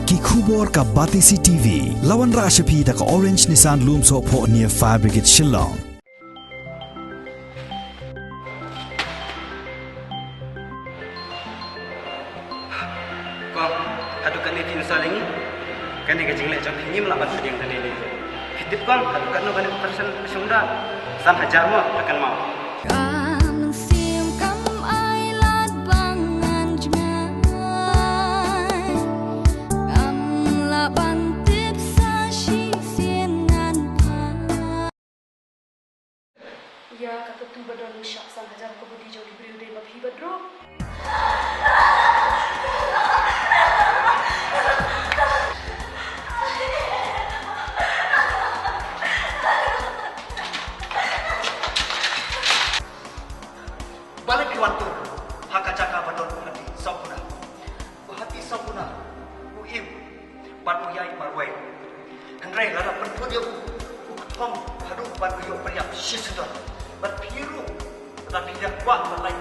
ki khubor ka Batisi TV lawan ra shapi da ka Orange Nissan Loom so pho near Fire Brigade Shillong. Kong, hadu kan ini salingi, kan ini kejinglek jam ini melawan sedang tadi ini. Hidup kong, hadu kan no kan persen sunda, sam hajar mo akan mau. Ya kata tu badan syak sang hajar ko budi jauh diberi udah babi badro. Balik ke waktu haka caka badon hati sampuna uim ban uyai marwai Andre lada pentu dia tom hadu ban uyo periap sisudon bat piru tapi dia kuat melai